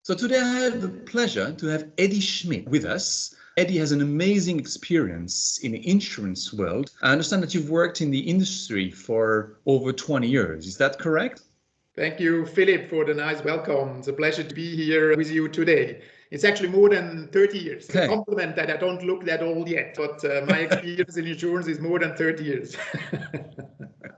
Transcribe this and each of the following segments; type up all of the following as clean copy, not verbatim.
So today I have the pleasure to have Edi Schmid with us. Edi has an amazing experience in the insurance world. I understand that you've worked in the industry for over 20 years. Is that correct? Thank you, Philip, for the nice welcome. It's a pleasure to be here with you today. It's actually more than 30 years. Okay. A compliment that I don't look that old yet, but my experience in insurance is more than 30 years.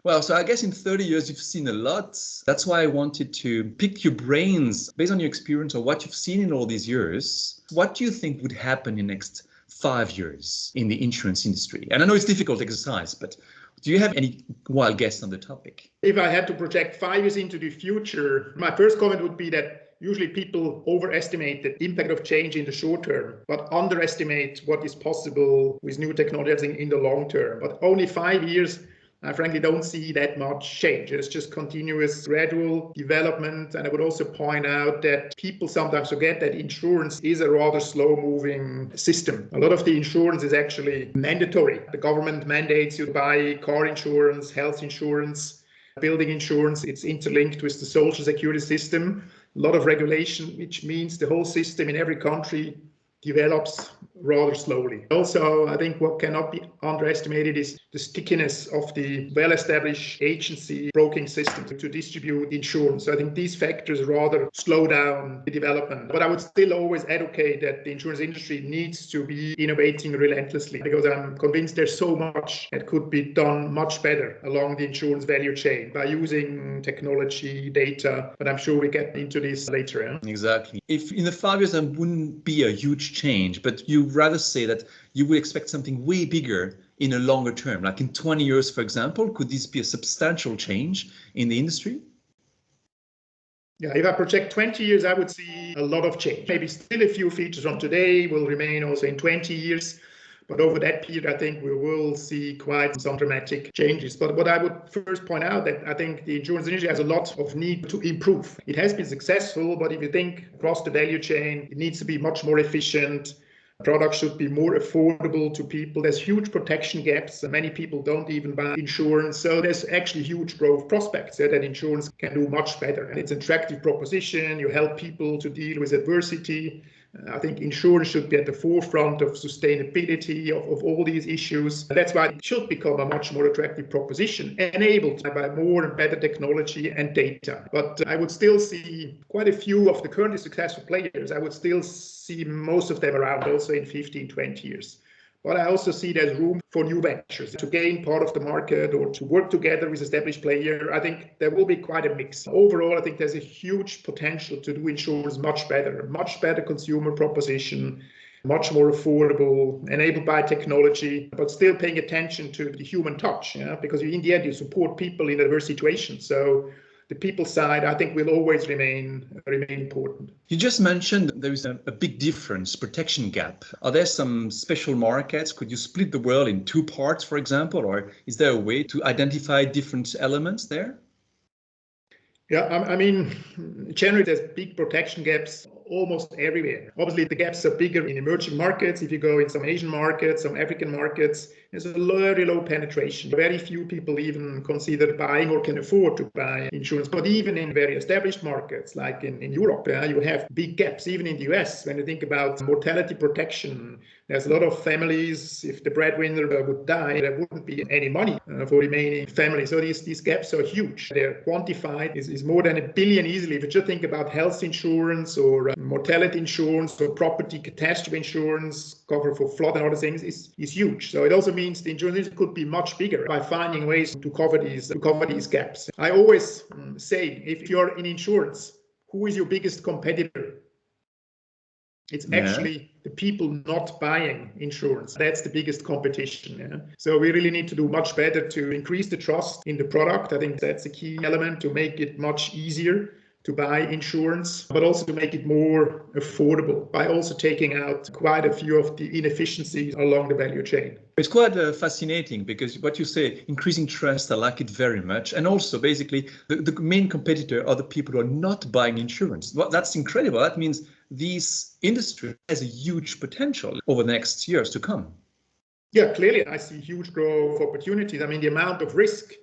Well, so I guess in 30 years, you've seen a lot. That's why I wanted to pick your brains based on your experience or what you've seen in all these years. What do you think would happen in the next 5 years in the insurance industry? And I know it's a difficult exercise, but do you have any wild guess on the topic? If I had to project 5 years into the future, my first comment would be that usually people overestimate the impact of change in the short term, but underestimate what is possible with new technologies in the long term. But only 5 years, I frankly don't see that much change. It's just continuous gradual development. And I would also point out that people sometimes forget that insurance is a rather slow moving system. A lot of the insurance is actually mandatory. The government mandates you to buy car insurance, health insurance, building insurance. It's interlinked with the social security system. A lot of regulation, which means the whole system in every country develops rather slowly. Also, I think what cannot be underestimated is the stickiness of the well-established agency broking system to distribute insurance. So I think these factors rather slow down the development. But I would still always advocate that the insurance industry needs to be innovating relentlessly, because I'm convinced there's so much that could be done much better along the insurance value chain by using technology, data. But I'm sure we get into this later. Yeah? Exactly. If in the 5 years there wouldn't be a huge change, but you rather say that you would expect something way bigger in a longer term, like in 20 years, for example, could this be a substantial change in the industry? Yeah, if I project 20 years, I would see a lot of change. Maybe still a few features from today will remain also in 20 years. But over that period, I think we will see quite some dramatic changes. But what I would first point out that I think the insurance industry has a lot of need to improve. It has been successful, but if you think across the value chain, it needs to be much more efficient. Products should be more affordable to people. There's huge protection gaps. Many people don't even buy insurance. So there's actually huge growth prospects that insurance can do much better. And it's an attractive proposition. You help people to deal with adversity. I think insurance should be at the forefront of sustainability of all these issues. That's why it should become a much more attractive proposition, enabled by more and better technology and data. But I would still see quite a few of the currently successful players. I would still see most of them around also in 15, 20 years. But I also see there's room for new ventures to gain part of the market or to work together with established players. I think there will be quite a mix. Overall, I think there's a huge potential to do insurance much better consumer proposition, much more affordable, enabled by technology, but still paying attention to the human touch, because in the end, you support people in adverse situations. So the people side, I think, will always remain important. You just mentioned there is a big difference, protection gap. Are there some special markets? Could you split the world in two parts, for example, or is there a way to identify different elements there? Yeah, I mean, generally there's big protection gaps almost everywhere. Obviously, the gaps are bigger in emerging markets. If you go in some Asian markets, some African markets, there's a very low penetration. Very few people even consider buying or can afford to buy insurance. But even in very established markets, like in Europe, you have big gaps. Even in the US, when you think about mortality protection, there's a lot of families, if the breadwinner would die, there wouldn't be any money for remaining families. So these gaps are huge. They're quantified, is more than $1 billion easily. If you just think about health insurance or mortality insurance or property catastrophe insurance, cover for flood and other things is huge. So it also means the insurance industry could be much bigger by finding ways to cover these gaps. I always say, if you're in insurance, who is your biggest competitor? It's actually the people not buying insurance. That's the biggest competition. Yeah? So we really need to do much better to increase the trust in the product. I think that's a key element to make it much easier to buy insurance, but also to make it more affordable by also taking out quite a few of the inefficiencies along the value chain. It's quite fascinating because what you say, increasing trust, I like it very much. And also basically the main competitor are the people who are not buying insurance. Well, that's incredible. That means this industry has a huge potential over the next years to come. Yeah, clearly I see huge growth opportunities. I mean, the amount of risk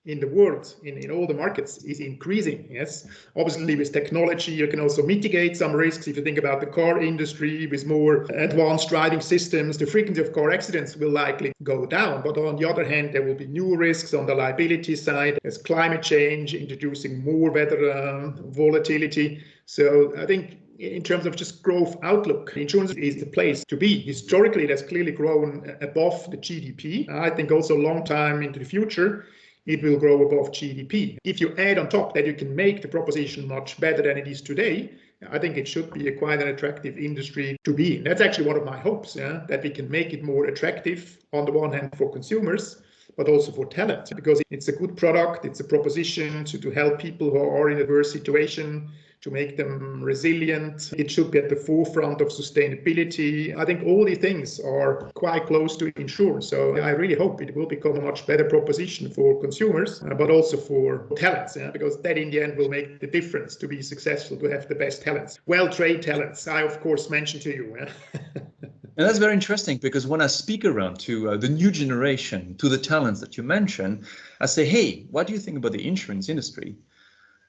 in the world, in all the markets, is increasing. Yes, obviously with technology you can also mitigate some risks. If you think about the car industry, with more advanced driving systems, the frequency of car accidents will likely go down. But on the other hand, there will be new risks on the liability side, as climate change introducing more weather volatility. So I think in terms of just growth outlook, insurance is the place to be. Historically, it has clearly grown above the GDP. I think also a long time into the future, it will grow above GDP. If you add on top that you can make the proposition much better than it is today, I think it should be quite an attractive industry to be in. That's actually one of my hopes, that we can make it more attractive on the one hand for consumers, but also for talent, because it's a good product, it's a proposition to help people who are in a adverse situation, to make them resilient. It should be at the forefront of sustainability. I think all these things are quite close to insurance. So I really hope it will become a much better proposition for consumers, but also for talents, because that in the end will make the difference to be successful, to have the best talents. Well-trained talents, I of course mentioned to you. And that's very interesting, because when I speak around to the new generation, to the talents that you mentioned, I say, hey, what do you think about the insurance industry?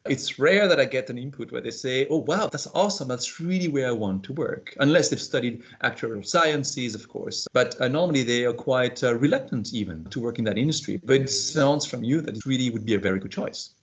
It's rare that I get an input where they say, oh, wow, that's awesome. That's really where I want to work. Unless they've studied actuarial sciences, of course. But normally they are quite reluctant even to work in that industry. But it sounds from you that it really would be a very good choice.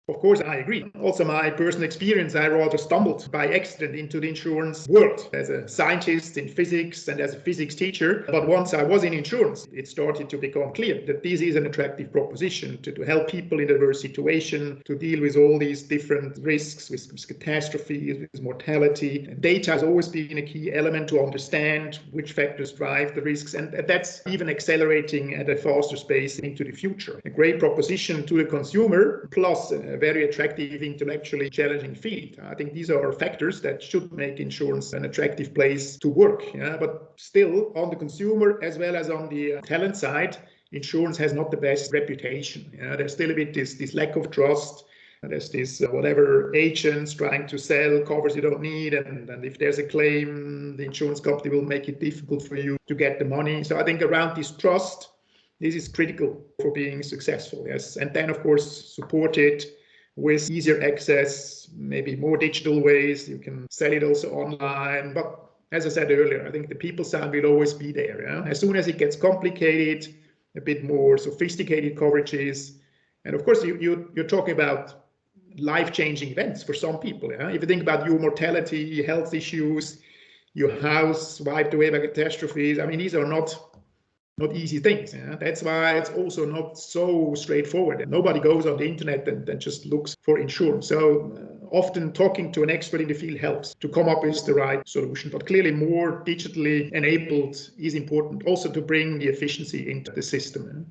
Of course, I agree. Also, my personal experience, I rather stumbled by accident into the insurance world as a scientist in physics and as a physics teacher. But once I was in insurance, it started to become clear that this is an attractive proposition to help people in adverse situation, to deal with all these different risks, with catastrophes, with mortality. And data has always been a key element to understand which factors drive the risks. And that's even accelerating at a faster pace into the future. A great proposition to the consumer, plus a very attractive, intellectually challenging field. I think these are factors that should make insurance an attractive place to work. But still, on the consumer as well as on the talent side, insurance has not the best reputation. There's still a bit this lack of trust. There's this whatever agents trying to sell covers you don't need, and if there's a claim, the insurance company will make it difficult for you to get the money. So I think around this trust, this is critical for being successful. Yes, and then of course support it with easier access, maybe more digital ways. You can sell it also online. But as I said earlier, I think the people side will always be there. As soon as it gets complicated, a bit more sophisticated coverages, and of course you're talking about life-changing events for some people. If you think about your mortality, health issues, your house wiped away by catastrophes, I mean, these are not easy things. That's why it's also not so straightforward. Nobody goes on the internet and just looks for insurance. So often talking to an expert in the field helps to come up with the right solution. But clearly more digitally enabled is important also to bring the efficiency into the system.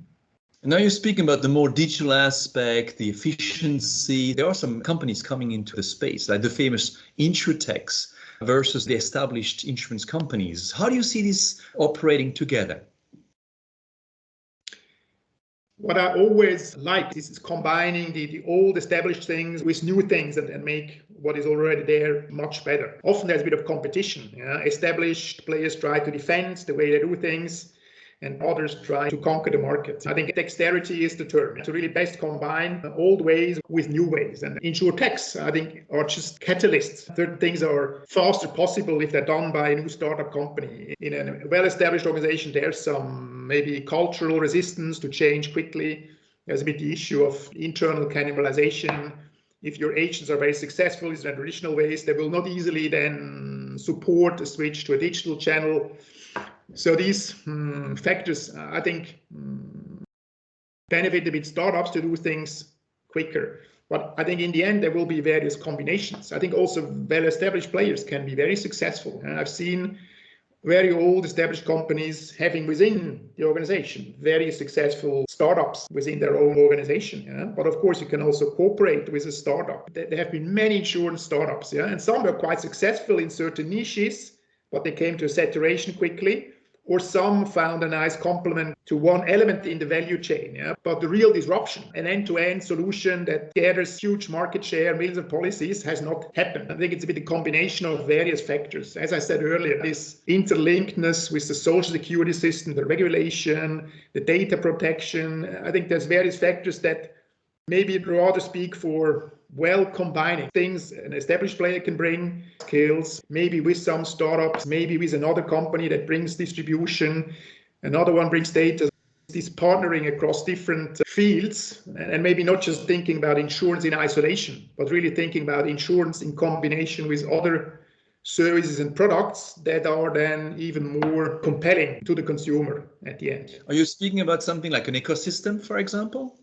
Now you're speaking about the more digital aspect, the efficiency. There are some companies coming into the space, like the famous insurtechs versus the established insurance companies. How do you see this operating together? What I always like is combining the old established things with new things and make what is already there much better. Often there's a bit of competition. Established players try to defend the way they do things, and others try to conquer the market. I think dexterity is the term, to really best combine old ways with new ways. And insurtechs, I think, are just catalysts. Certain things are faster possible if they're done by a new startup company. In a well-established organization, there's some maybe cultural resistance to change quickly. There's a bit the issue of internal cannibalization. If your agents are very successful in traditional ways, they will not easily then support a switch to a digital channel. So these factors, I think, benefit a bit startups to do things quicker. But I think in the end, there will be various combinations. I think also well-established players can be very successful. And I've seen very old established companies having within the organization very successful startups within their own organization. But of course, you can also cooperate with a startup. There have been many insurance startups, and some were quite successful in certain niches, but they came to a saturation quickly. or some found a nice complement to one element in the value chain. Yeah? But the real disruption, an end-to-end solution that gathers huge market share, millions of policies, has not happened. I think it's a bit a combination of various factors. As I said earlier, this interlinkness with the social security system, the regulation, the data protection. I think there's various factors that maybe rather speak for well combining things an established player can bring, skills, maybe with some startups, maybe with another company that brings distribution, another one brings data. This partnering across different fields, and maybe not just thinking about insurance in isolation, but really thinking about insurance in combination with other services and products that are then even more compelling to the consumer at the end. Are you speaking about something like an ecosystem, for example?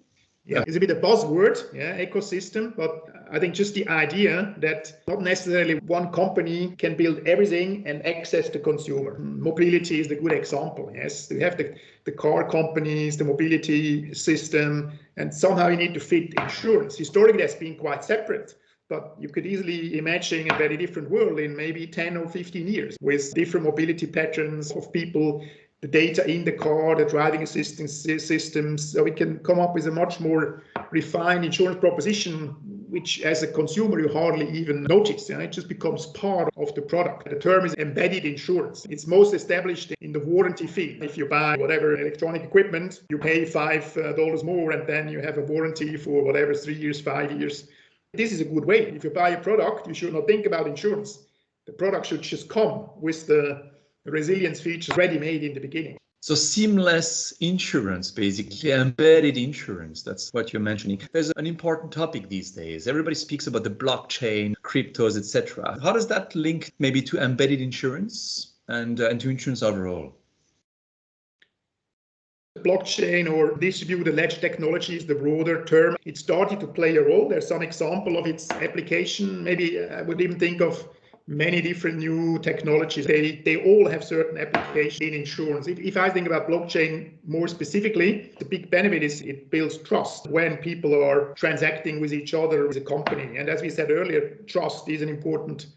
Yeah, it's a bit a buzzword, yeah, ecosystem, but I think just the idea that not necessarily one company can build everything and access the consumer. Mobility is the good example, yes. You have the car companies, the mobility system, and somehow you need to fit insurance. Historically, that's been quite separate, but you could easily imagine a very different world in maybe 10 or 15 years with different mobility patterns of people, the data in the car, the driving assistance systems, so we can come up with a much more refined insurance proposition, which as a consumer you hardly even notice. It just becomes part of the product. The term is embedded insurance. It's most established in the warranty field. If you buy whatever electronic equipment, you pay $5 more and then you have a warranty for whatever, 3 years, 5 years. This is a good way. If you buy a product, you should not think about insurance. The product should just come with the resilience features ready-made in the beginning. So seamless insurance, basically embedded insurance, that's what you're mentioning. There's an important topic these days. Everybody speaks about the blockchain, cryptos, etc. How does that link maybe to embedded insurance and to insurance overall? Blockchain or distributed ledger technology is the broader term. It started to play a role. There's some example of its application. Maybe I would even think of many different new technologies. They all have certain applications in insurance. If I think about blockchain more specifically, the big benefit is it builds trust when people are transacting with each other as a company. And as we said earlier, trust is an important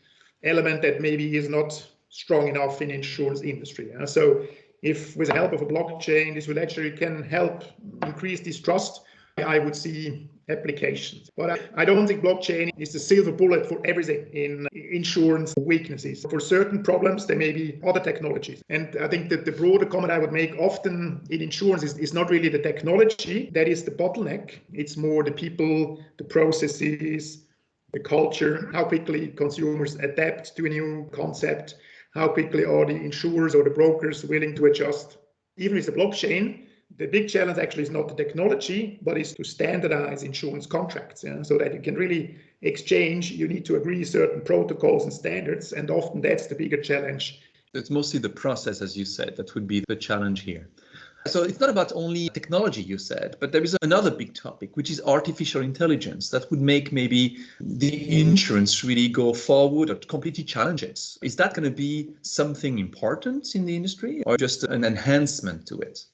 element that maybe is not strong enough in insurance industry. So if with the help of a blockchain, this will actually can help increase this trust, I would see applications. But I don't think blockchain is the silver bullet for everything in insurance weaknesses. For certain problems, there may be other technologies. And I think that the broader comment I would make often in insurance is not really the technology that is the bottleneck. It's more the people, the processes, the culture, how quickly consumers adapt to a new concept, how quickly are the insurers or the brokers willing to adjust. Even with the blockchain, the big challenge actually is not the technology, but is to standardize insurance contracts, so that you can really exchange. You need to agree certain protocols and standards, and often that's the bigger challenge. It's mostly the process, as you said, that would be the challenge here. So it's not about only technology, you said, but there is another big topic, which is artificial intelligence that would make maybe the insurance really go forward or completely challenge it. Is that going to be something important in the industry or just an enhancement to it?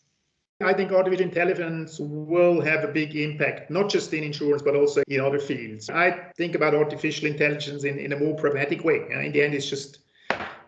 I think artificial intelligence will have a big impact, not just in insurance, but also in other fields. I think about artificial intelligence in a more pragmatic way. In the end, it's just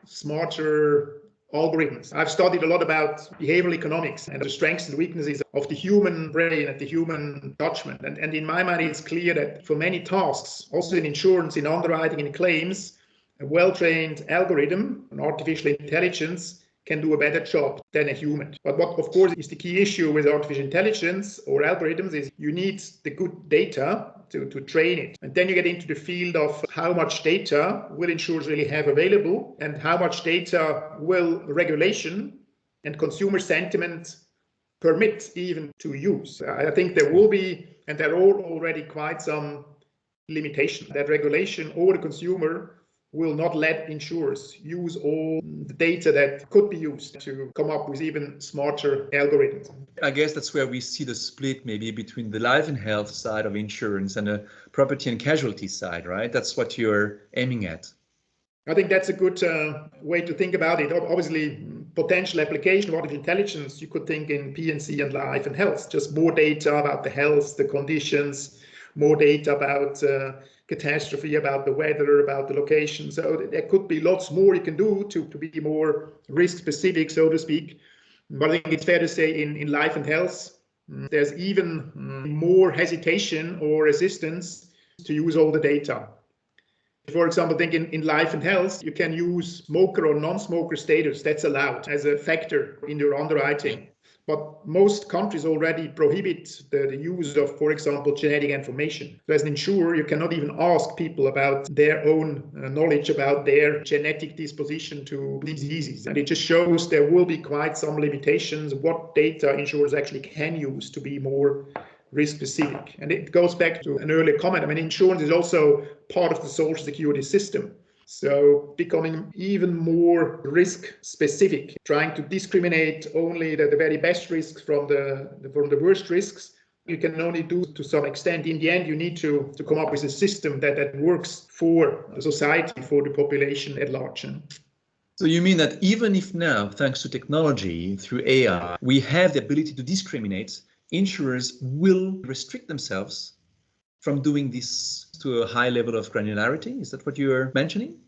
smarter algorithms. I've studied a lot about behavioral economics and the strengths and weaknesses of the human brain and the human judgment. And in my mind, it's clear that for many tasks, also in insurance, in underwriting, in claims, a well-trained algorithm, an artificial intelligence, can do a better job than a human. But what, of course, is the key issue with artificial intelligence or algorithms is you need the good data to train it. And then you get into the field of how much data will insurers really have available and how much data will regulation and consumer sentiment permit even to use. I think there will be, and there are already quite some limitations that regulation over the consumer will not let insurers use all the data that could be used to come up with even smarter algorithms. I guess that's where we see the split maybe between the life and health side of insurance and the property and casualty side, right? That's what you're aiming at. I think that's a good way to think about it. Obviously, potential application of artificial intelligence, you could think in P&C and life and health, just more data about the health, the conditions, more data about catastrophe, about the weather, about the location. So there could be lots more you can do to be more risk specific, so to speak. But I think it's fair to say in life and health, there's even more hesitation or resistance to use all the data. For example, think in life and health, you can use smoker or non-smoker status. That's allowed as a factor in your underwriting. But most countries already prohibit the use of, for example, genetic information. So as an insurer, you cannot even ask people about their own knowledge about their genetic disposition to diseases. And it just shows there will be quite some limitations what data insurers actually can use to be more risk specific. And it goes back to an earlier comment. I mean, insurance is also part of the social security system. So becoming even more risk specific, trying to discriminate only the very best risks from the worst risks, you can only do to some extent. In the end, you need to come up with a system that works for the society, for the population at large. So you mean that even if now, thanks to technology, through AI, we have the ability to discriminate, insurers will restrict themselves from doing this to a high level of granularity? Is that what you're mentioning?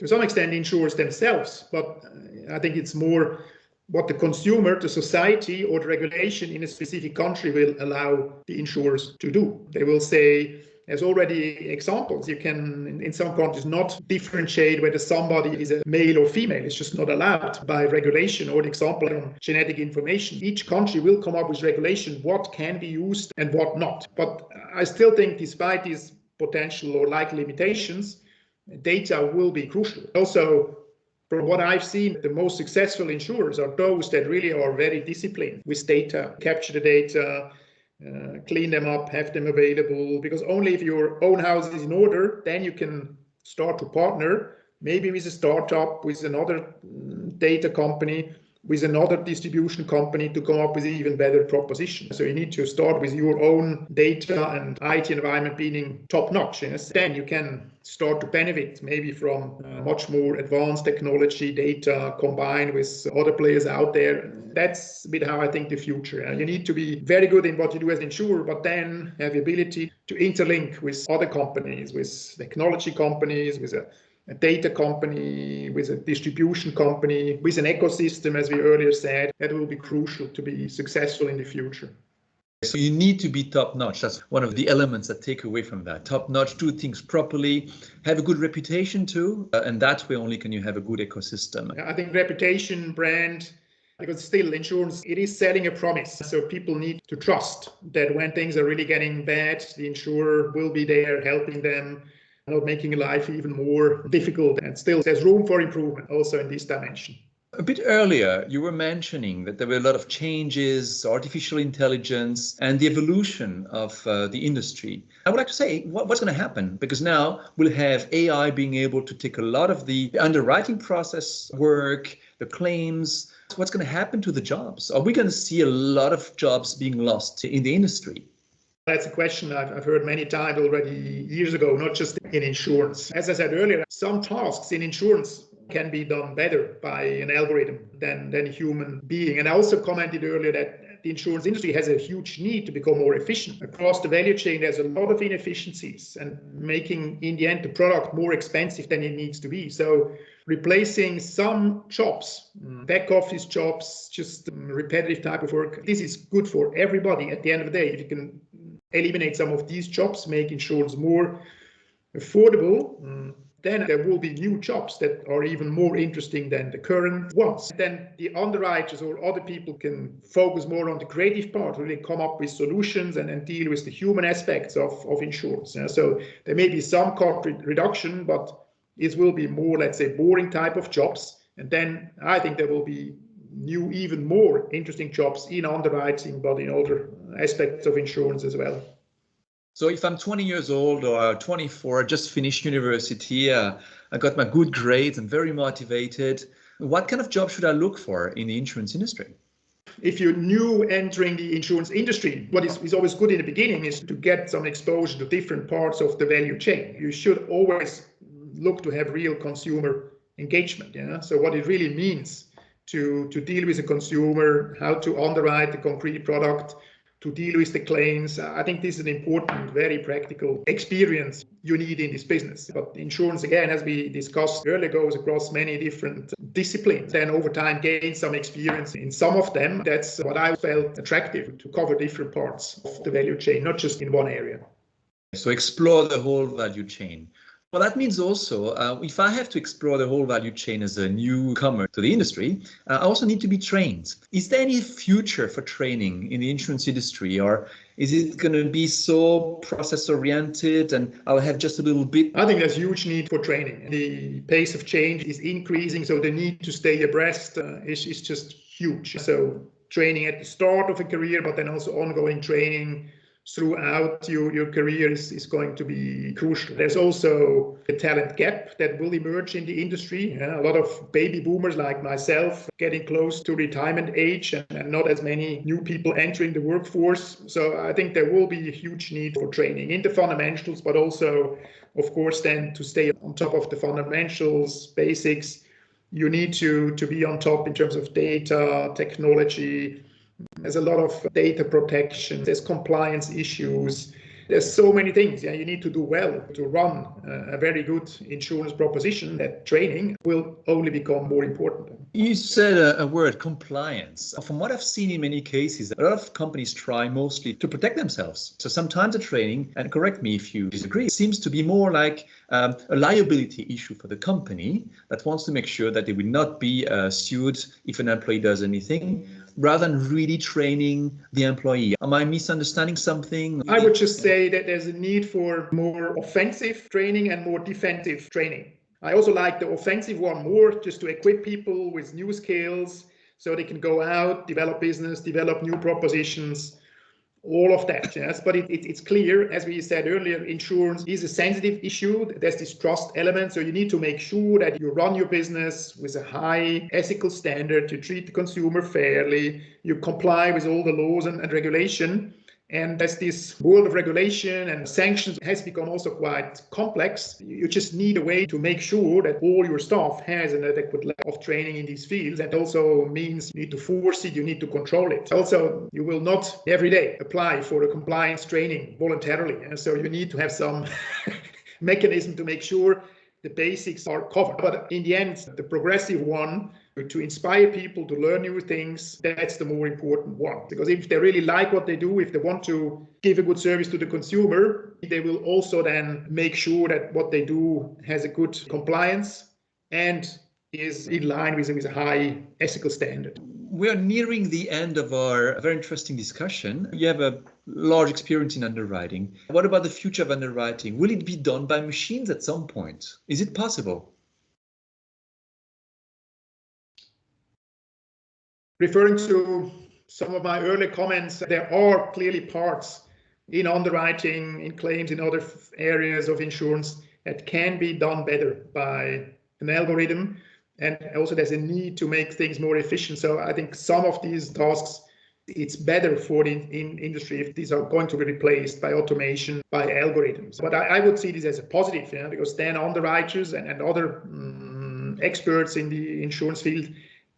To some extent, insurers themselves, but I think it's more what the consumer, the society, or the regulation in a specific country will allow the insurers to do. They will say, there's already examples, you can, in some countries, not differentiate whether somebody is a male or female. It's just not allowed by regulation. Or the example on genetic information. Each country will come up with regulation, what can be used and what not. But I still think, despite these potential or likely limitations, data will be crucial. Also, from what I've seen, the most successful insurers are those that really are very disciplined with data, capture the data, clean them up, have them available, because only if your own house is in order, then you can start to partner, maybe with a startup, with another data company, with another distribution company to come up with an even better proposition. So you need to start with your own data and IT environment being top notch. Yes? Then you can start to benefit maybe from much more advanced technology, data combined with other players out there. That's a bit how I think the future. You need to be very good in what you do as an insurer, but then have the ability to interlink with other companies, with technology companies, with a data company, with a distribution company, with an ecosystem, as we earlier said. That will be crucial to be successful in the future. So you need to be top-notch. That's one of the elements that take away from that. Top-notch, do things properly, have a good reputation too, and that way only can you have a good ecosystem. I think reputation, brand, because still insurance, it is selling a promise. So people need to trust that when things are really getting bad, the insurer will be there helping them, not making life even more difficult. And still, there's room for improvement also in this dimension. A bit earlier, you were mentioning that there were a lot of changes, artificial intelligence, and the evolution of the industry. I would like to say, what's going to happen? Because now we'll have AI being able to take a lot of the underwriting process work, the claims. What's going to happen to the jobs? Are we going to see a lot of jobs being lost in the industry? That's a question I've heard many times already years ago, not just in insurance. As I said earlier, some tasks in insurance can be done better by an algorithm than a human being. And I also commented earlier that the insurance industry has a huge need to become more efficient. Across the value chain, there's a lot of inefficiencies and making, in the end, the product more expensive than it needs to be. So replacing some jobs, back office jobs, just repetitive type of work, this is good for everybody at the end of the day. If you can eliminate some of these jobs, make insurance more affordable, then there will be new jobs that are even more interesting than the current ones. Then the underwriters or other people can focus more on the creative part, really come up with solutions and deal with the human aspects of insurance. So there may be some cost reduction, but it will be more, let's say, boring type of jobs. And then I think there will be new, even more interesting jobs in underwriting, but in other aspects of insurance as well. So if I'm 20 years old or 24, just finished university, I got my good grades, I'm very motivated. What kind of job should I look for in the insurance industry? If you're new entering the insurance industry, what is always good in the beginning is to get some exposure to different parts of the value chain. You should always look to have real consumer engagement. So what it really means to deal with a consumer, how to underwrite the concrete product, to deal with the claims. I think this is an important, very practical experience you need in this business. But insurance, again, as we discussed earlier, goes across many different disciplines. Then over time, gain some experience in some of them. That's what I felt attractive, to cover different parts of the value chain, not just in one area. So explore the whole value chain. Well, that means also, if I have to explore the whole value chain as a newcomer to the industry, I also need to be trained. Is there any future for training in the insurance industry, or is it going to be so process-oriented and I'll have just a little bit? I think there's huge need for training. The pace of change is increasing, so the need to stay abreast is just huge. So training at the start of a career, but then also ongoing training throughout your career is going to be crucial. There's also a talent gap that will emerge in the industry. A lot of baby boomers like myself getting close to retirement age and not as many new people entering the workforce. So I think there will be a huge need for training in the fundamentals, but also, of course, then to stay on top of the fundamentals, basics. You need to be on top in terms of data, technology. There's a lot of data protection, there's compliance issues, there's so many things. You need to do well to run a very good insurance proposition. That training will only become more important. You said a word, compliance. From what I've seen in many cases, a lot of companies try mostly to protect themselves. So sometimes the training, and correct me if you disagree, seems to be more like a liability issue for the company that wants to make sure that they will not be sued if an employee does anything, rather than really training the employee. Am I misunderstanding something? I would just say that there's a need for more offensive training and more defensive training. I also like the offensive one more, just to equip people with new skills so they can go out, develop business, develop new propositions, all of that. Yes, but it's clear, as we said earlier, insurance is a sensitive issue. There's this trust element, so you need to make sure that you run your business with a high ethical standard, you treat the consumer fairly, you comply with all the laws and regulation. And as this world of regulation and sanctions has become also quite complex, you just need a way to make sure that all your staff has an adequate level of training in these fields. That also means you need to force it, you need to control it. Also, you will not every day apply for a compliance training voluntarily. And so you need to have some mechanism to make sure the basics are covered. But in the end, the progressive one, to inspire people to learn new things, that's the more important one. Because if they really like what they do, if they want to give a good service to the consumer, they will also then make sure that what they do has a good compliance and is in line with a high ethical standard. We are nearing the end of our very interesting discussion. You have a large experience in underwriting. What about the future of underwriting? Will it be done by machines at some point? Is it possible? Referring to some of my earlier comments, there are clearly parts in underwriting, in claims, in other areas of insurance that can be done better by an algorithm. And also there's a need to make things more efficient. So I think some of these tasks, it's better for the industry if these are going to be replaced by automation, by algorithms. But I would see this as a positive, because then underwriters and other experts in the insurance field,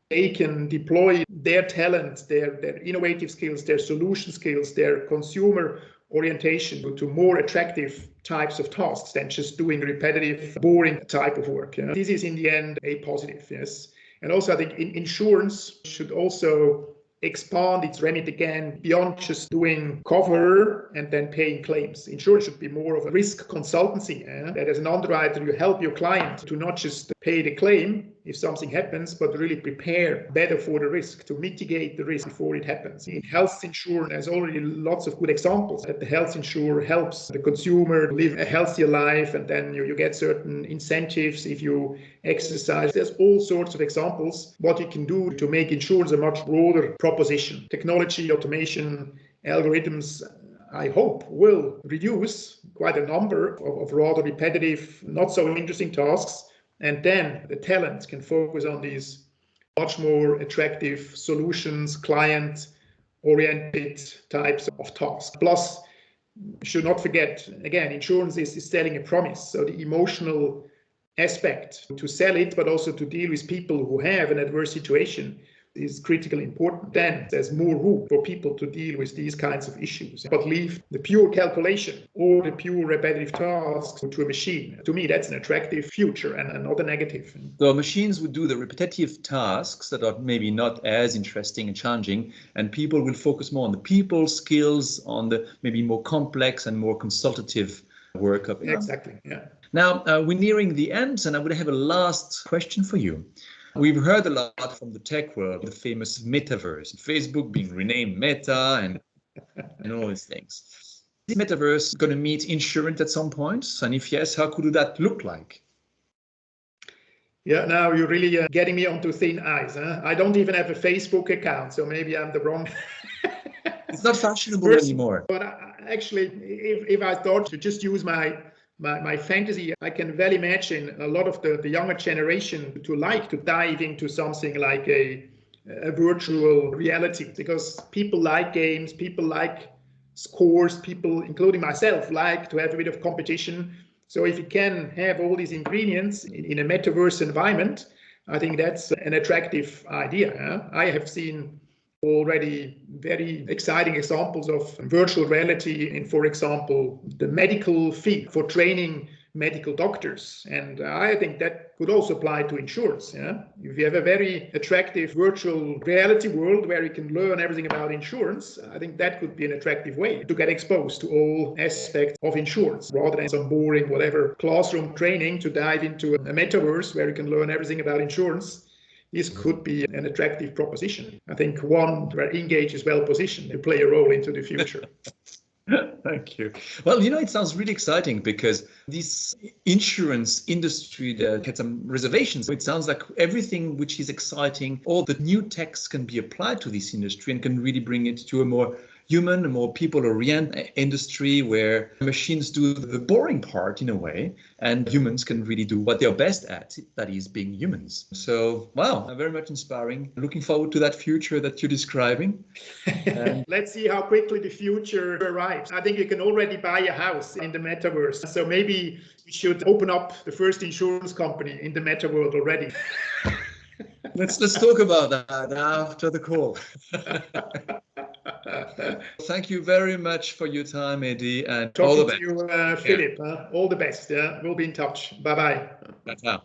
they can deploy their talent, their innovative skills, their solution skills, their consumer orientation to more attractive types of tasks than just doing repetitive, boring type of work. This is in the end a positive, yes. And also I think insurance should also expand its remit again beyond just doing cover and then paying claims. Insurance should be more of a risk consultancy. That as an underwriter, you help your client to not just pay the claim if something happens, but really prepare better for the risk, to mitigate the risk before it happens. In health insurance, there's already lots of good examples that the health insurer helps the consumer live a healthier life, and then you get certain incentives if you exercise. There's all sorts of examples what you can do to make insurance a much broader proposition. Technology, automation, algorithms, I hope, will reduce quite a number of rather repetitive, not so interesting tasks. And then the talent can focus on these much more attractive solutions, client-oriented types of tasks. Plus, you should not forget, again, insurance is selling a promise. So the emotional aspect to sell it, but also to deal with people who have an adverse situation. is critically important. Then there's more room for people to deal with these kinds of issues. But leave the pure calculation or the pure repetitive tasks to a machine. To me, that's an attractive future and not a negative. So machines would do the repetitive tasks that are maybe not as interesting and challenging, and people will focus more on the people skills, on the maybe more complex and more consultative work. Exactly, yeah. Now, we're nearing the end, and I would have a last question for you. We've heard a lot from the tech world, the famous metaverse, Facebook being renamed Meta and all these things. Is the metaverse going to meet insurance at some point? And if yes, how could that look like? Yeah, now you're really getting me onto thin ice. Huh? I don't even have a Facebook account, so maybe I'm the wrong. It's not fashionable anymore. But actually, if I thought to just use my fantasy, I can well imagine a lot of the younger generation to dive into something like a virtual reality, because people like games, people like scores, people, including myself, like to have a bit of competition. So if you can have all these ingredients in a metaverse environment, I think that's an attractive idea. Huh? I have seen already very exciting examples of virtual reality in, for example, the medical field for training medical doctors. And I think that could also apply to insurance. Yeah? If you have a very attractive virtual reality world where you can learn everything about insurance, I think that could be an attractive way to get exposed to all aspects of insurance, rather than some boring whatever classroom training, to dive into a metaverse where you can learn everything about insurance. This could be an attractive proposition. I think one where Engage is well positioned to play a role into the future. Thank you. Well, it sounds really exciting, because this insurance industry that had some reservations. It sounds like everything which is exciting, all the new techs can be applied to this industry and can really bring it to a more human, a more people-oriented industry where machines do the boring part in a way, and humans can really do what they're best at, that is being humans. So, wow, very much inspiring. Looking forward to that future that you're describing. Let's see how quickly the future arrives. I think you can already buy a house in the metaverse. So maybe we should open up the first insurance company in the meta world already. Let's talk about that after the call. Thank you very much for your time, Edi, and all the best. Talking to you, Philip. All the best. Yeah, we'll be in touch. Bye-bye. Ciao.